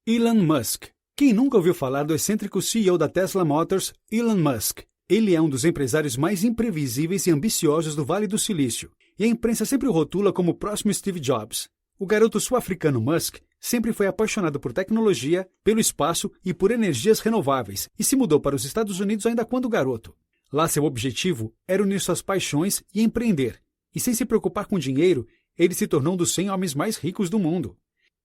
Elon Musk. Quem nunca ouviu falar do excêntrico CEO da Tesla Motors, Elon Musk? Ele é um dos empresários mais imprevisíveis e ambiciosos do Vale do Silício, e a imprensa sempre o rotula como o próximo Steve Jobs. O garoto sul-africano Musk sempre foi apaixonado por tecnologia, pelo espaço e por energias renováveis, e se mudou para os Estados Unidos ainda quando garoto. Lá seu objetivo era unir suas paixões e empreender, e sem se preocupar com dinheiro, ele se tornou um dos 100 homens mais ricos do mundo.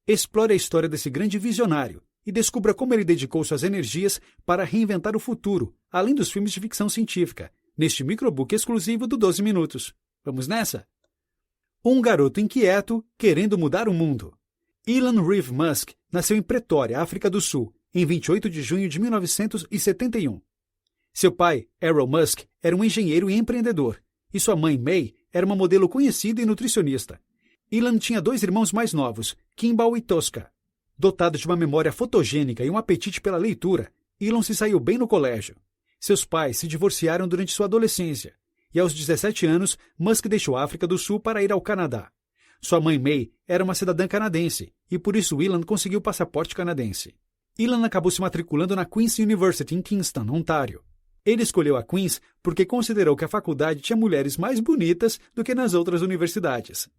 Explore a história desse grande visionário e descubra como ele dedicou suas energias para reinventar o futuro, além dos filmes de ficção científica, neste microbook exclusivo do 12 Minutos. Vamos nessa? Um garoto inquieto querendo mudar o mundo. Elon Reeve Musk nasceu em Pretória, África do Sul, em 28 de junho de 1971. Seu pai, Errol Musk, era um engenheiro e empreendedor, e sua mãe, May, era uma modelo conhecida e nutricionista. Elon tinha 2 irmãos mais novos, Kimball e Tosca. Dotado de uma memória fotogênica e um apetite pela leitura, Elon se saiu bem no colégio. Seus pais se divorciaram durante sua adolescência, e aos 17 anos, Musk deixou a África do Sul para ir ao Canadá. Sua mãe, May, era uma cidadã canadense, e por isso Elon conseguiu o passaporte canadense. Elon acabou se matriculando na Queen's University em Kingston, Ontário. Ele escolheu a Queen's porque considerou que a faculdade tinha mulheres mais bonitas do que nas outras universidades.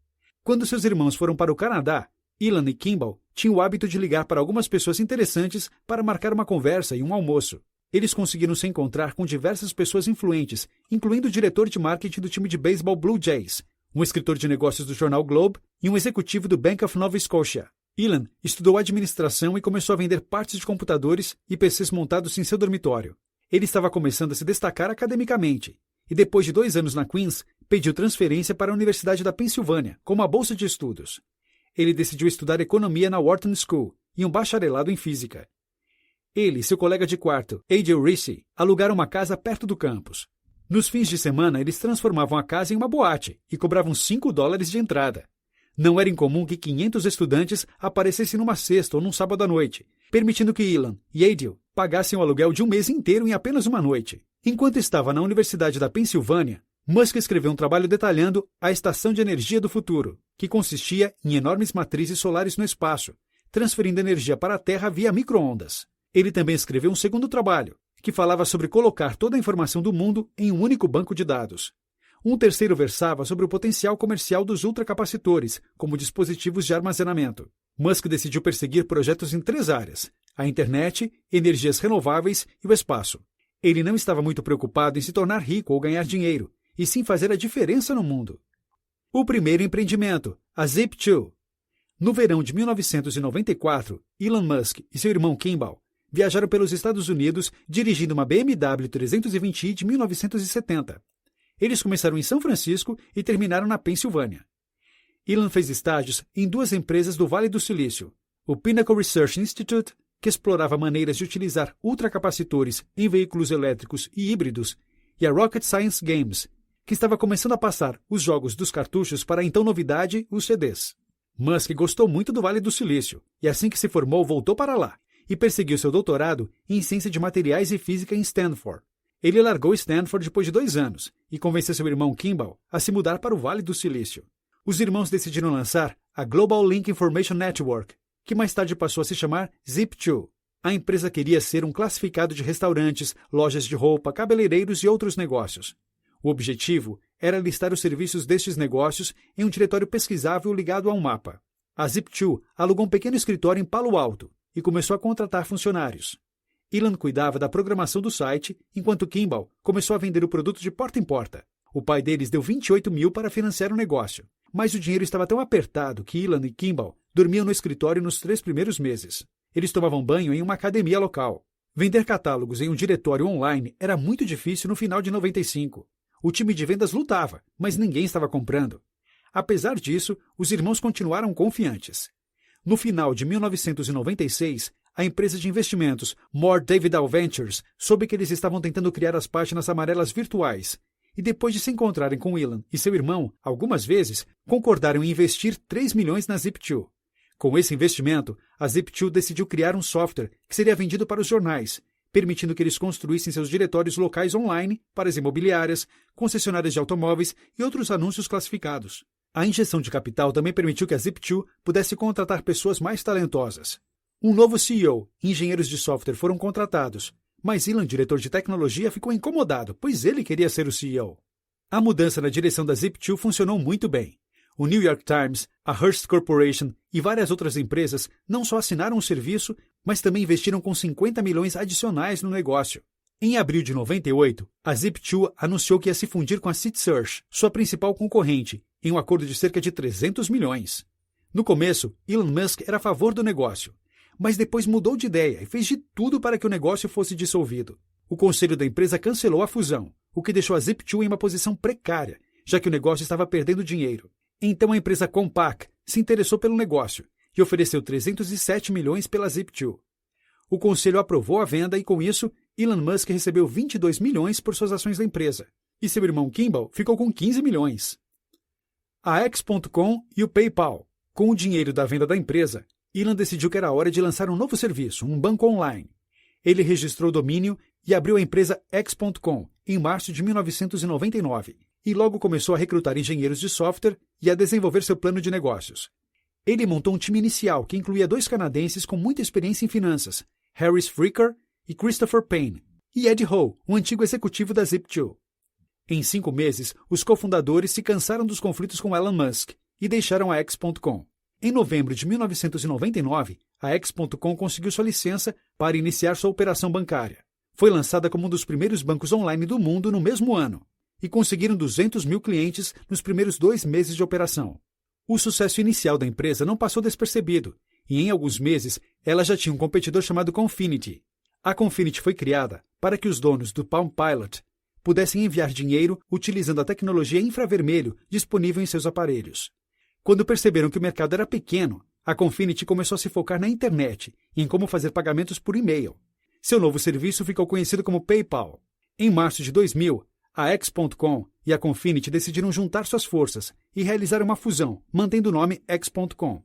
Quando seus irmãos foram para o Canadá, Elon e Kimball tinham o hábito de ligar para algumas pessoas interessantes para marcar uma conversa e um almoço. Eles conseguiram se encontrar com diversas pessoas influentes, incluindo o diretor de marketing do time de beisebol Blue Jays, um escritor de negócios do jornal Globe e um executivo do Bank of Nova Scotia. Elon estudou administração e começou a vender partes de computadores e PCs montados em seu dormitório. Ele estava começando a se destacar academicamente, e depois de 2 anos na Queen's, pediu transferência para a Universidade da Pensilvânia, com uma bolsa de estudos. Ele decidiu estudar economia na Wharton School e um bacharelado em física. Ele e seu colega de quarto, A.J. Ricci, alugaram uma casa perto do campus. Nos fins de semana, eles transformavam a casa em uma boate e cobravam $5 de entrada. Não era incomum que 500 estudantes aparecessem numa sexta ou num sábado à noite, permitindo que Elon e A.J. pagassem o aluguel de um mês inteiro em apenas uma noite. Enquanto estava na Universidade da Pensilvânia, Musk escreveu um trabalho detalhando a Estação de Energia do Futuro, que consistia em enormes matrizes solares no espaço, transferindo energia para a Terra via micro-ondas. Ele também escreveu um segundo trabalho, que falava sobre colocar toda a informação do mundo em um único banco de dados. Um terceiro versava sobre o potencial comercial dos ultracapacitores, como dispositivos de armazenamento. Musk decidiu perseguir projetos em 3 áreas: a internet, energias renováveis e o espaço. Ele não estava muito preocupado em se tornar rico ou ganhar dinheiro, e sim fazer a diferença no mundo. O primeiro empreendimento, a Zip2. No verão de 1994, Elon Musk e seu irmão Kimball viajaram pelos Estados Unidos dirigindo uma BMW 320i de 1970. Eles começaram em São Francisco e terminaram na Pensilvânia. Elon fez estágios em 2 empresas do Vale do Silício, o Pinnacle Research Institute, que explorava maneiras de utilizar ultracapacitores em veículos elétricos e híbridos, e a Rocket Science Games, que estava começando a passar os jogos dos cartuchos para a então novidade, os CDs. Musk gostou muito do Vale do Silício, e assim que se formou voltou para lá, e perseguiu seu doutorado em Ciência de Materiais e Física em Stanford. Ele largou Stanford depois de 2 anos, e convenceu seu irmão Kimball a se mudar para o Vale do Silício. Os irmãos decidiram lançar a Global Link Information Network, que mais tarde passou a se chamar Zip2. A empresa queria ser um classificado de restaurantes, lojas de roupa, cabeleireiros e outros negócios. O objetivo era listar os serviços destes negócios em um diretório pesquisável ligado a um mapa. A Zip2 alugou um pequeno escritório em Palo Alto e começou a contratar funcionários. Elon cuidava da programação do site, enquanto Kimball começou a vender o produto de porta em porta. O pai deles deu 28 mil para financiar o negócio, mas o dinheiro estava tão apertado que Elon e Kimball dormiam no escritório nos 3 primeiros meses. Eles tomavam banho em uma academia local. Vender catálogos em um diretório online era muito difícil no final de 95. O time de vendas lutava, mas ninguém estava comprando. Apesar disso, os irmãos continuaram confiantes. No final de 1996, a empresa de investimentos More Davidal Ventures soube que eles estavam tentando criar as páginas amarelas virtuais, e depois de se encontrarem com Elon e seu irmão algumas vezes, concordaram em investir 3 milhões na Zip2. Com esse investimento, a Zip2 decidiu criar um software que seria vendido para os jornais, permitindo que eles construíssem seus diretórios locais online para as imobiliárias, concessionárias de automóveis e outros anúncios classificados. A injeção de capital também permitiu que a Zip2 pudesse contratar pessoas mais talentosas. Um novo CEO e engenheiros de software foram contratados, mas Elon, diretor de tecnologia, ficou incomodado, pois ele queria ser o CEO. A mudança na direção da Zip2 funcionou muito bem. O New York Times, a Hearst Corporation e várias outras empresas não só assinaram o serviço, mas também investiram com 50 milhões adicionais no negócio. Em abril de 98, a Zip2 anunciou que ia se fundir com a CitySearch, sua principal concorrente, em um acordo de cerca de 300 milhões. No começo, Elon Musk era a favor do negócio, mas depois mudou de ideia e fez de tudo para que o negócio fosse dissolvido. O conselho da empresa cancelou a fusão, o que deixou a Zip2 em uma posição precária, já que o negócio estava perdendo dinheiro. Então a empresa Compaq se interessou pelo negócio e ofereceu 307 milhões pela Zip2. O conselho aprovou a venda e, com isso, Elon Musk recebeu 22 milhões por suas ações da empresa, e seu irmão Kimball ficou com 15 milhões. A X.com e o PayPal. Com o dinheiro da venda da empresa, Elon decidiu que era hora de lançar um novo serviço, um banco online. Ele registrou o domínio e abriu a empresa X.com em março de 1999, e logo começou a recrutar engenheiros de software e a desenvolver seu plano de negócios. Ele montou um time inicial que incluía 2 canadenses com muita experiência em finanças, Harris Fricker e Christopher Payne, e Ed Ho, um antigo executivo da Zip2. Em 5 meses, os cofundadores se cansaram dos conflitos com Elon Musk e deixaram a X.com. Em novembro de 1999, a X.com conseguiu sua licença para iniciar sua operação bancária. Foi lançada como um dos primeiros bancos online do mundo no mesmo ano, e conseguiram 200 mil clientes nos primeiros 2 meses de operação. O sucesso inicial da empresa não passou despercebido, e em alguns meses ela já tinha um competidor chamado Confinity. A Confinity foi criada para que os donos do Palm Pilot pudessem enviar dinheiro utilizando a tecnologia infravermelho disponível em seus aparelhos. Quando perceberam que o mercado era pequeno, a Confinity começou a se focar na internet e em como fazer pagamentos por e-mail. Seu novo serviço ficou conhecido como PayPal. Em março de 2000, a X.com e a Confinity decidiram juntar suas forças e realizar uma fusão, mantendo o nome X.com.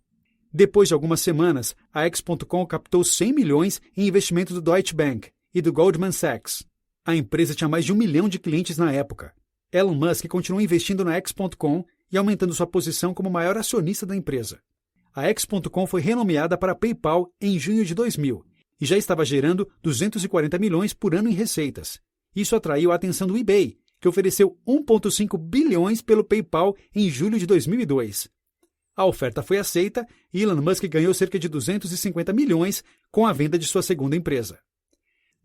Depois de algumas semanas, a X.com captou 100 milhões em investimento do Deutsche Bank e do Goldman Sachs. A empresa tinha mais de 1 milhão de clientes na época. Elon Musk continuou investindo na X.com e aumentando sua posição como maior acionista da empresa. A X.com foi renomeada para PayPal em junho de 2000 e já estava gerando 240 milhões por ano em receitas. Isso atraiu a atenção do eBay, que ofereceu 1,5 bilhões pelo PayPal em julho de 2002. A oferta foi aceita e Elon Musk ganhou cerca de 250 milhões com a venda de sua segunda empresa.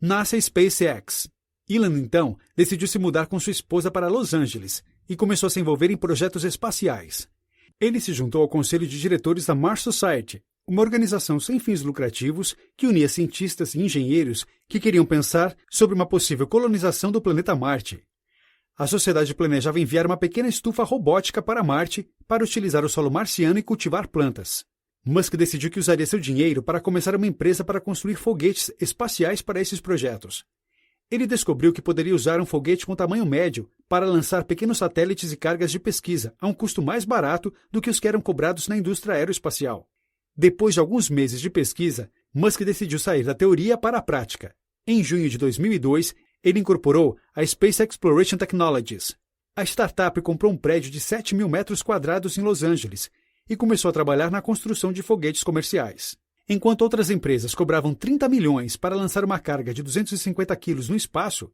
Nasce a SpaceX. Elon, então, decidiu se mudar com sua esposa para Los Angeles e começou a se envolver em projetos espaciais. Ele se juntou ao conselho de diretores da Mars Society, uma organização sem fins lucrativos que unia cientistas e engenheiros que queriam pensar sobre uma possível colonização do planeta Marte. A sociedade planejava enviar uma pequena estufa robótica para Marte para utilizar o solo marciano e cultivar plantas. Musk decidiu que usaria seu dinheiro para começar uma empresa para construir foguetes espaciais para esses projetos. Ele descobriu que poderia usar um foguete com tamanho médio para lançar pequenos satélites e cargas de pesquisa a um custo mais barato do que os que eram cobrados na indústria aeroespacial. Depois de alguns meses de pesquisa, Musk decidiu sair da teoria para a prática. Em junho de 2002, ele incorporou a Space Exploration Technologies. A startup comprou um prédio de 7 mil metros quadrados em Los Angeles e começou a trabalhar na construção de foguetes comerciais. Enquanto outras empresas cobravam 30 milhões para lançar uma carga de 250 quilos no espaço,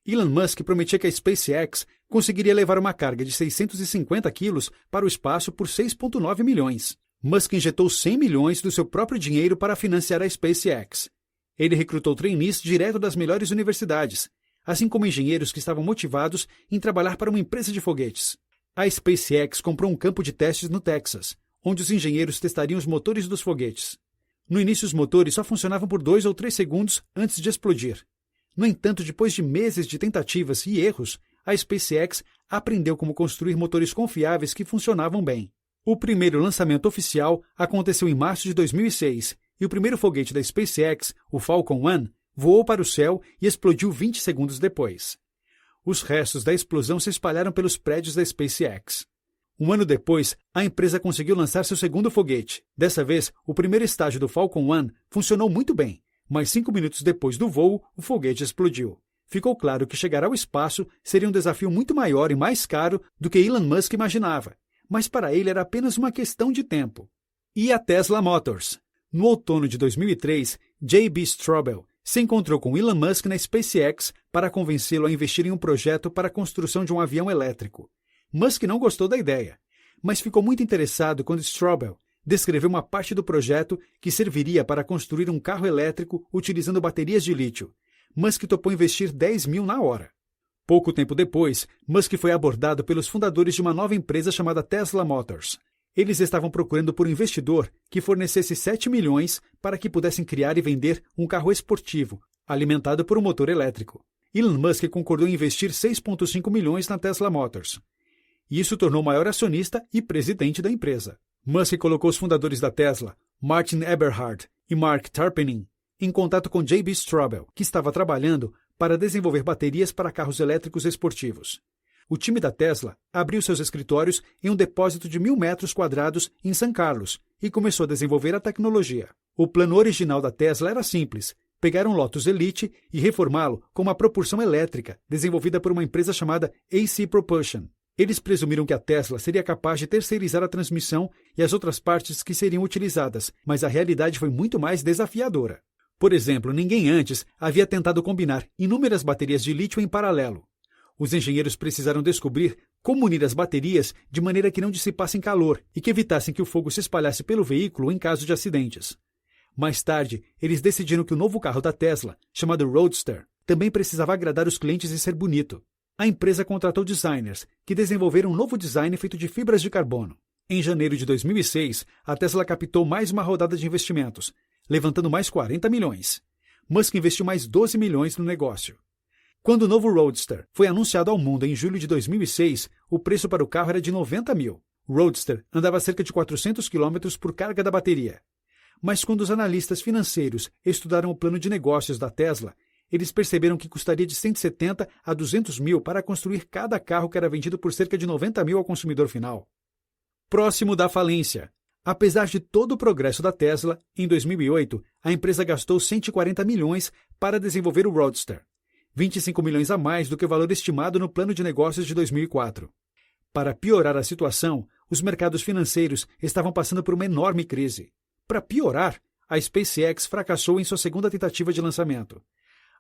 Elon Musk prometia que a SpaceX conseguiria levar uma carga de 650 quilos para o espaço por 6,9 milhões. Musk injetou 100 milhões do seu próprio dinheiro para financiar a SpaceX. Ele recrutou trainees direto das melhores universidades, assim como engenheiros que estavam motivados em trabalhar para uma empresa de foguetes. A SpaceX comprou um campo de testes no Texas, onde os engenheiros testariam os motores dos foguetes. No início, os motores só funcionavam por 2 ou 3 segundos antes de explodir. No entanto, depois de meses de tentativas e erros, a SpaceX aprendeu como construir motores confiáveis que funcionavam bem. O primeiro lançamento oficial aconteceu em março de 2006, e o primeiro foguete da SpaceX, o Falcon 1, voou para o céu e explodiu 20 segundos depois. Os restos da explosão se espalharam pelos prédios da SpaceX. Um ano depois, a empresa conseguiu lançar seu segundo foguete. Dessa vez, o primeiro estágio do Falcon 1 funcionou muito bem, mas 5 minutos depois do voo, o foguete explodiu. Ficou claro que chegar ao espaço seria um desafio muito maior e mais caro do que Elon Musk imaginava, mas para ele era apenas uma questão de tempo. E a Tesla Motors. No outono de 2003, J.B. Straubel se encontrou com Elon Musk na SpaceX para convencê-lo a investir em um projeto para a construção de um avião elétrico. Musk não gostou da ideia, mas ficou muito interessado quando Straubel descreveu uma parte do projeto que serviria para construir um carro elétrico utilizando baterias de lítio. Musk topou investir 10 mil na hora. Pouco tempo depois, Musk foi abordado pelos fundadores de uma nova empresa chamada Tesla Motors. Eles estavam procurando por um investidor que fornecesse 7 milhões para que pudessem criar e vender um carro esportivo, alimentado por um motor elétrico. Elon Musk concordou em investir 6,5 milhões na Tesla Motors. E isso tornou o maior acionista e presidente da empresa. Musk colocou os fundadores da Tesla, Martin Eberhard e Mark Tarpenning, em contato com J.B. Straubel, que estava trabalhando para desenvolver baterias para carros elétricos esportivos. O time da Tesla abriu seus escritórios em um depósito de 1.000 metros quadrados em São Carlos e começou a desenvolver a tecnologia. O plano original da Tesla era simples: pegar um Lotus Elite e reformá-lo com uma propulsão elétrica desenvolvida por uma empresa chamada AC Propulsion. Eles presumiram que a Tesla seria capaz de terceirizar a transmissão e as outras partes que seriam utilizadas, mas a realidade foi muito mais desafiadora. Por exemplo, ninguém antes havia tentado combinar inúmeras baterias de lítio em paralelo. Os engenheiros precisaram descobrir como unir as baterias de maneira que não dissipassem calor e que evitassem que o fogo se espalhasse pelo veículo em caso de acidentes. Mais tarde, eles decidiram que o novo carro da Tesla, chamado Roadster, também precisava agradar os clientes e ser bonito. A empresa contratou designers, que desenvolveram um novo design feito de fibras de carbono. Em janeiro de 2006, a Tesla captou mais uma rodada de investimentos, levantando mais 40 milhões. Musk investiu mais 12 milhões no negócio. Quando o novo Roadster foi anunciado ao mundo em julho de 2006, o preço para o carro era de 90 mil. O Roadster andava a cerca de 400 km por carga da bateria. Mas quando os analistas financeiros estudaram o plano de negócios da Tesla, eles perceberam que custaria de 170 a 200 mil para construir cada carro que era vendido por cerca de 90 mil ao consumidor final. Próximo da falência. Apesar de todo o progresso da Tesla, em 2008, a empresa gastou 140 milhões para desenvolver o Roadster. 25 milhões a mais do que o valor estimado no plano de negócios de 2004. Para piorar a situação, os mercados financeiros estavam passando por uma enorme crise. Para piorar, a SpaceX fracassou em sua segunda tentativa de lançamento.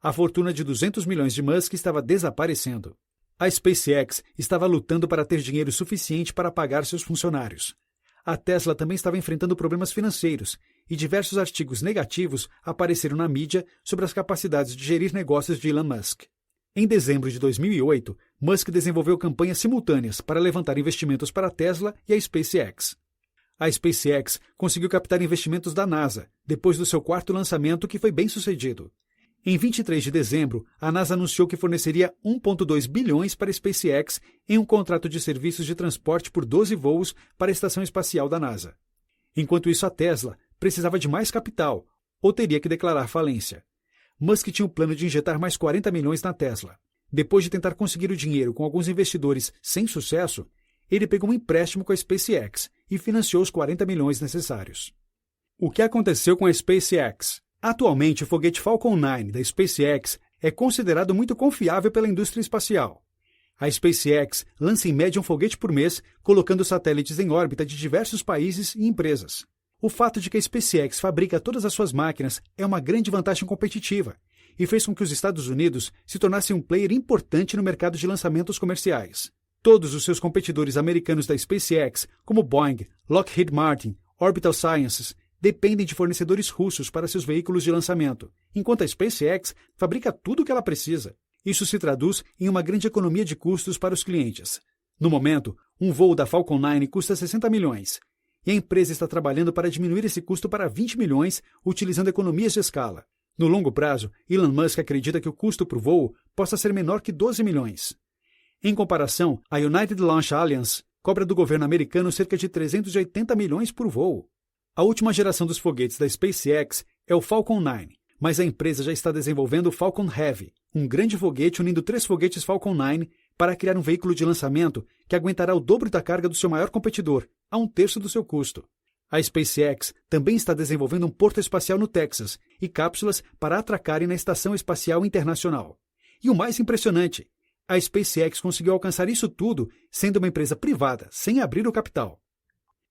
A fortuna de 200 milhões de Musk estava desaparecendo. A SpaceX estava lutando para ter dinheiro suficiente para pagar seus funcionários. A Tesla também estava enfrentando problemas financeiros e diversos artigos negativos apareceram na mídia sobre as capacidades de gerir negócios de Elon Musk. Em dezembro de 2008, Musk desenvolveu campanhas simultâneas para levantar investimentos para a Tesla e a SpaceX. A SpaceX conseguiu captar investimentos da NASA, depois do seu quarto lançamento que foi bem sucedido. Em 23 de dezembro, a NASA anunciou que forneceria 1,2 bilhões para a SpaceX em um contrato de serviços de transporte por 12 voos para a Estação Espacial da NASA. Enquanto isso, a Tesla precisava de mais capital, ou teria que declarar falência. Musk tinha o plano de injetar mais 40 milhões na Tesla. Depois de tentar conseguir o dinheiro com alguns investidores sem sucesso, ele pegou um empréstimo com a SpaceX e financiou os 40 milhões necessários. O que aconteceu com a SpaceX? Atualmente, o foguete Falcon 9 da SpaceX é considerado muito confiável pela indústria espacial. A SpaceX lança em média um foguete por mês, colocando satélites em órbita de diversos países e empresas. O fato de que a SpaceX fabrica todas as suas máquinas é uma grande vantagem competitiva e fez com que os Estados Unidos se tornassem um player importante no mercado de lançamentos comerciais. Todos os seus competidores americanos da SpaceX, como Boeing, Lockheed Martin, Orbital Sciences, dependem de fornecedores russos para seus veículos de lançamento, enquanto a SpaceX fabrica tudo o que ela precisa. Isso se traduz em uma grande economia de custos para os clientes. No momento, um voo da Falcon 9 custa 60 milhões, e a empresa está trabalhando para diminuir esse custo para 20 milhões, utilizando economias de escala. No longo prazo, Elon Musk acredita que o custo por voo possa ser menor que 12 milhões. Em comparação, a United Launch Alliance cobra do governo americano cerca de 380 milhões por voo. A última geração dos foguetes da SpaceX é o Falcon 9, mas a empresa já está desenvolvendo o Falcon Heavy, um grande foguete unindo 3 foguetes Falcon 9 para criar um veículo de lançamento que aguentará o dobro da carga do seu maior competidor, a 1/3 do seu custo. A SpaceX também está desenvolvendo um porto espacial no Texas e cápsulas para atracarem na Estação Espacial Internacional. E o mais impressionante, a SpaceX conseguiu alcançar isso tudo sendo uma empresa privada, sem abrir o capital.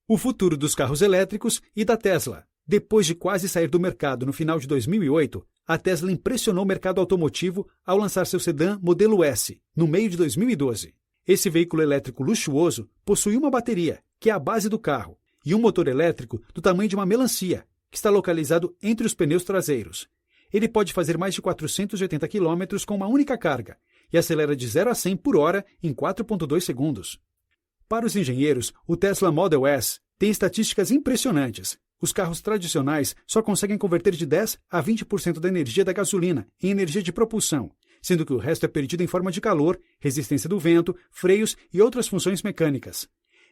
O futuro dos carros elétricos e da Tesla. Depois de quase sair do mercado no final de 2008, a Tesla impressionou o mercado automotivo ao lançar seu sedã Modelo S, no meio de 2012. Esse veículo elétrico luxuoso possui uma bateria, que é a base do carro, e um motor elétrico do tamanho de uma melancia, que está localizado entre os pneus traseiros. Ele pode fazer mais de 480 km com uma única carga e acelera de 0 a 100 por hora em 4,2 segundos. Para os engenheiros, o Tesla Model S tem estatísticas impressionantes. Os carros tradicionais só conseguem converter de 10 a 20% da energia da gasolina em energia de propulsão, sendo que o resto é perdido em forma de calor, resistência do vento, freios e outras funções mecânicas.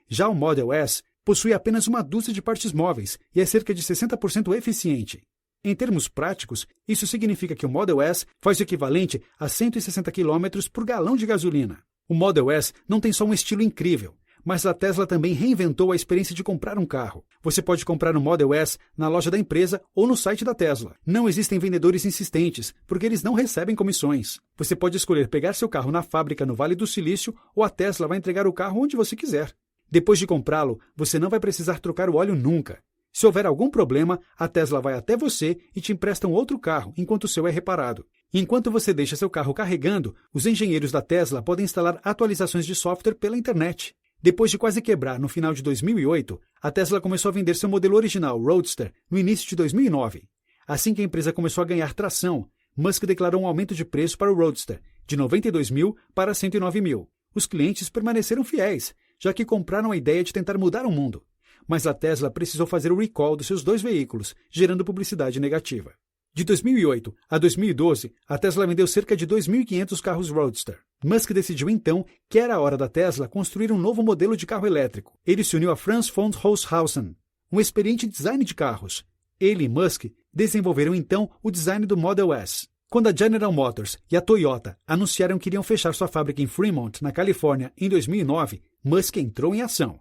Já o Model S possui apenas uma dúzia de partes móveis e é cerca de 60% eficiente. Em termos práticos, isso significa que o Model S faz o equivalente a 160 km por galão de gasolina. O Model S não tem só um estilo incrível, mas a Tesla também reinventou a experiência de comprar um carro. Você pode comprar um Model S na loja da empresa ou no site da Tesla. Não existem vendedores insistentes, porque eles não recebem comissões. Você pode escolher pegar seu carro na fábrica no Vale do Silício ou a Tesla vai entregar o carro onde você quiser. Depois de comprá-lo, você não vai precisar trocar o óleo nunca. Se houver algum problema, a Tesla vai até você e te empresta um outro carro enquanto o seu é reparado. Enquanto você deixa seu carro carregando, os engenheiros da Tesla podem instalar atualizações de software pela internet. Depois de quase quebrar no final de 2008, a Tesla começou a vender seu modelo original, Roadster, no início de 2009. Assim que a empresa começou a ganhar tração, Musk declarou um aumento de preço para o Roadster, de 92 mil para 109 mil. Os clientes permaneceram fiéis, já que compraram a ideia de tentar mudar o mundo. Mas a Tesla precisou fazer o recall dos seus 2 veículos, gerando publicidade negativa. De 2008 a 2012, a Tesla vendeu cerca de 2.500 carros Roadster. Musk decidiu então que era a hora da Tesla construir um novo modelo de carro elétrico. Ele se uniu a Franz von Holzhausen, um experiente design de carros. Ele e Musk desenvolveram então o design do Model S. Quando a General Motors e a Toyota anunciaram que iriam fechar sua fábrica em Fremont, na Califórnia, em 2009, Musk entrou em ação.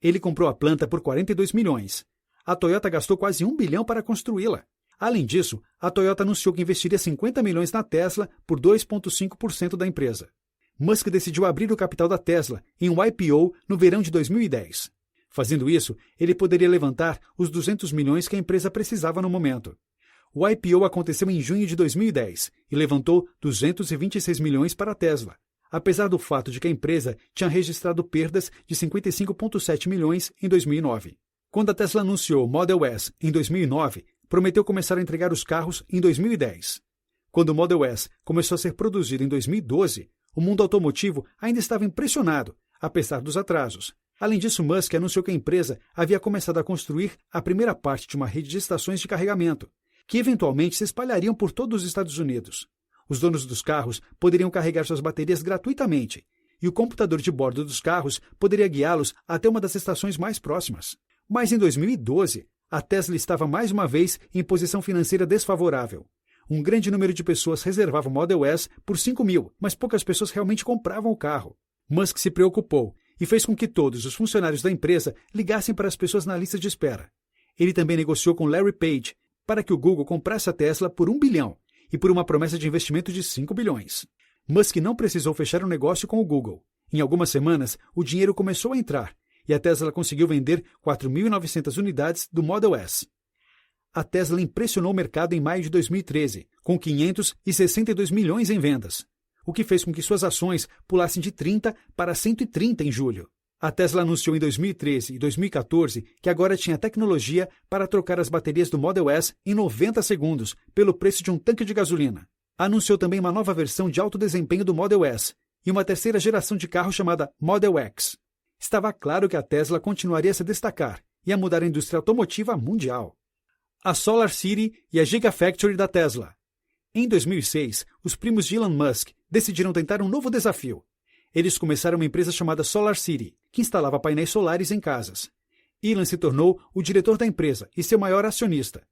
Ele comprou a planta por 42 milhões. A Toyota gastou quase 1 bilhão para construí-la. Além disso, a Toyota anunciou que investiria 50 milhões na Tesla por 2,5% da empresa. Musk decidiu abrir o capital da Tesla em um IPO no verão de 2010. Fazendo isso, ele poderia levantar os 200 milhões que a empresa precisava no momento. O IPO aconteceu em junho de 2010 e levantou 226 milhões para a Tesla, apesar do fato de que a empresa tinha registrado perdas de 55,7 milhões em 2009. Quando a Tesla anunciou o Model S em 2009, prometeu começar a entregar os carros em 2010. Quando o Model S começou a ser produzido em 2012, o mundo automotivo ainda estava impressionado, apesar dos atrasos. Além disso, Musk anunciou que a empresa havia começado a construir a primeira parte de uma rede de estações de carregamento, que eventualmente se espalhariam por todos os Estados Unidos. Os donos dos carros poderiam carregar suas baterias gratuitamente, e o computador de bordo dos carros poderia guiá-los até uma das estações mais próximas. Mas em 2012, a Tesla estava mais uma vez em posição financeira desfavorável. Um grande número de pessoas reservava o Model S por 5 mil, mas poucas pessoas realmente compravam o carro. Musk se preocupou e fez com que todos os funcionários da empresa ligassem para as pessoas na lista de espera. Ele também negociou com Larry Page para que o Google comprasse a Tesla por 1 bilhão e por uma promessa de investimento de 5 bilhões. Musk não precisou fechar um negócio com o Google. Em algumas semanas, o dinheiro começou a entrar e a Tesla conseguiu vender 4.900 unidades do Model S. A Tesla impressionou o mercado em maio de 2013, com 562 milhões em vendas, o que fez com que suas ações pulassem de 30 para 130 em julho. A Tesla anunciou em 2013 e 2014 que agora tinha tecnologia para trocar as baterias do Model S em 90 segundos, pelo preço de um tanque de gasolina. Anunciou também uma nova versão de alto desempenho do Model S e uma terceira geração de carro chamada Model X. Estava claro que a Tesla continuaria a se destacar e a mudar a indústria automotiva mundial. A SolarCity e a Gigafactory da Tesla. Em 2006, os primos de Elon Musk decidiram tentar um novo desafio. Eles começaram uma empresa chamada SolarCity, que instalava painéis solares em casas. Elon se tornou o diretor da empresa e seu maior acionista.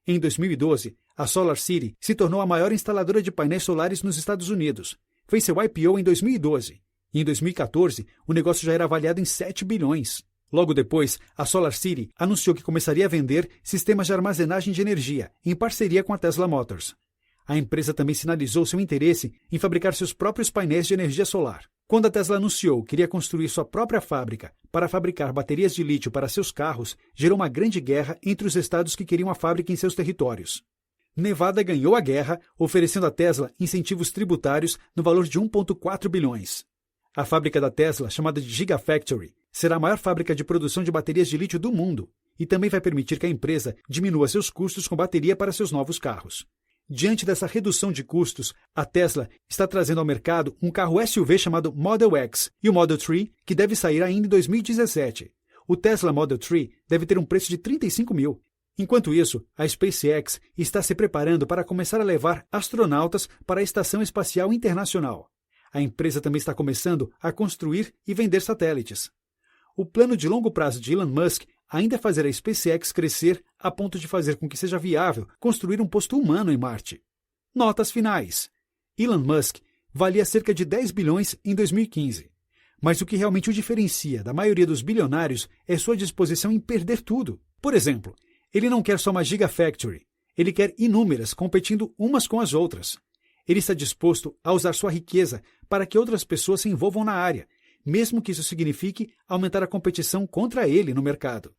Em 2012, a SolarCity se tornou a maior instaladora de painéis solares nos Estados Unidos. Fez seu IPO em 2012. E em 2014, o negócio já era avaliado em 7 bilhões. Logo depois, a SolarCity anunciou que começaria a vender sistemas de armazenagem de energia, em parceria com a Tesla Motors. A empresa também sinalizou seu interesse em fabricar seus próprios painéis de energia solar. Quando a Tesla anunciou que iria construir sua própria fábrica para fabricar baterias de lítio para seus carros, gerou uma grande guerra entre os estados que queriam a fábrica em seus territórios. Nevada ganhou a guerra, oferecendo à Tesla incentivos tributários no valor de 1,4 bilhões. A fábrica da Tesla, chamada de Gigafactory, será a maior fábrica de produção de baterias de lítio do mundo e também vai permitir que a empresa diminua seus custos com bateria para seus novos carros. Diante dessa redução de custos, a Tesla está trazendo ao mercado um carro SUV chamado Model X e o Model 3, que deve sair ainda em 2017. O Tesla Model 3 deve ter um preço de 35 mil. Enquanto isso, a SpaceX está se preparando para começar a levar astronautas para a Estação Espacial Internacional. A empresa também está começando a construir e vender satélites. O plano de longo prazo de Elon Musk ainda é fazer a SpaceX crescer a ponto de fazer com que seja viável construir um posto humano em Marte. Notas finais. Elon Musk valia cerca de 10 bilhões em 2015. Mas o que realmente o diferencia da maioria dos bilionários é sua disposição em perder tudo. Por exemplo, ele não quer só uma Gigafactory. Ele quer inúmeras competindo umas com as outras. Ele está disposto a usar sua riqueza para que outras pessoas se envolvam na área, mesmo que isso signifique aumentar a competição contra ele no mercado.